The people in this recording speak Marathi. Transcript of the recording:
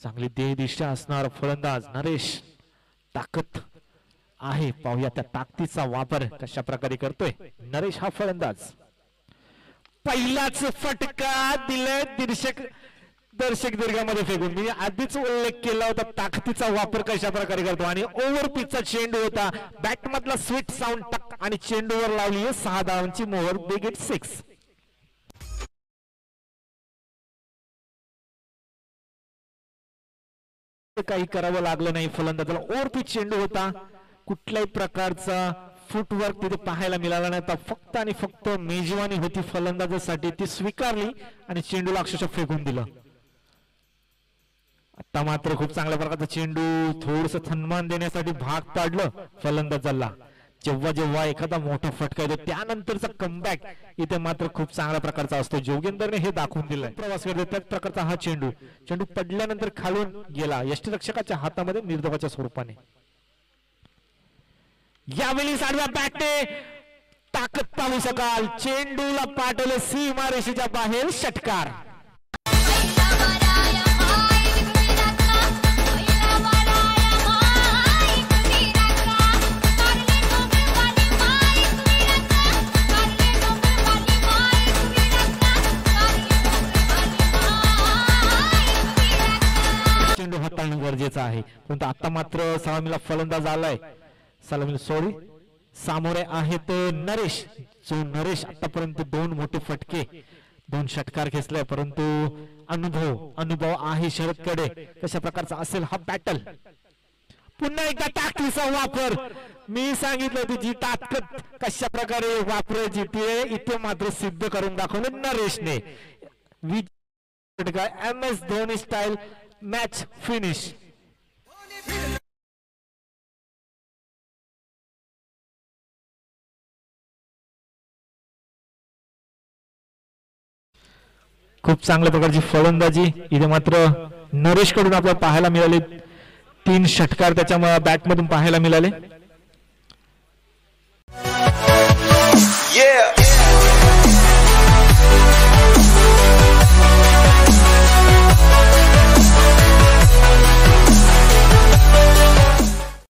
चांगली देहदिशा असणार फलंदाज नरेश, ताकद आहे, पाहूया त्या ताकदीचा वापर कशा प्रकारे करतोय नरेश हा फलंदाज। पहिलाच फटका दिलाय दर्शक दीर्घामध्ये फेकून। मी आधीच उल्लेख केला होता ताकदीचा वापर कशा प्रकारे करतो आणि ओव्हर पिचचा चेंडू होता, बॅट मधला स्वीट साऊंड टक आणि चेंडूवर लावली 6 धावांची मोहर, बिग हिट 6। काही करावं लागलं नाही फलंदाजाला, ओव्हर पिच चेंडू होता, कुठल्याही प्रकारचा फुटवर्क तिथे पाहायला मिळाला नाही, तर फक्त आणि फक्त मेजवानी होती फलंदाजासाठी, ती स्वीकारली आणि चेंडूला अक्षरशः फेकून दिलं। आता मात्र खूप चांगल्या प्रकारचा चेंडू थोडस सन्मान देण्यासाठी भाग पाडलं फलंदाजाला। जेव्हा जेव्हा एखादा मोठा फटका येतो त्यानंतरचा कमबॅक इथे मात्र खूप चांगल्या प्रकारचा असतो, जोगेंद्रने हे दाखवून दिलंय। प्रवास करतो त्याच प्रकारचा हा चेंडू पडल्यानंतर खालून गेला यष्टिरक्षकाच्या हातामध्ये निर्धावाच्या स्वरूपाने। यावेळी साडव्या बॅटने ताकद पाहू शकाल, चेंडूला पाठवले सीमारेषेच्या बाहेर, षटकार। चेंडू हाताळणं गरजेचं आहे, परंतु आता मात्र सलामीला फलंदाज आलाय, सलामीला सॉरी सामोरे आहेत नरेश, जो नरेश आतापर्यंत 2 मोठे फटके 2 षटकार खेचले, परंतु अनुभव आहे शरदकडे, कशा प्रकारचा असेल हा बॅटल। पुन्हा एकदा ताकदीचा वापर, मी सांगितलं होती जी ताकद कशा प्रकारे वापरायची ती इथे मात्र सिद्ध करून दाखवलं नरेशने। MS Dhoni style match finish. खूप चांगल्या प्रकारची फलंदाजी इथे मात्र नरेश कडून आपल्याला पाहायला मिळाले, 3 षटकार त्याच्या बॅट मधून पाहायला मिळाले।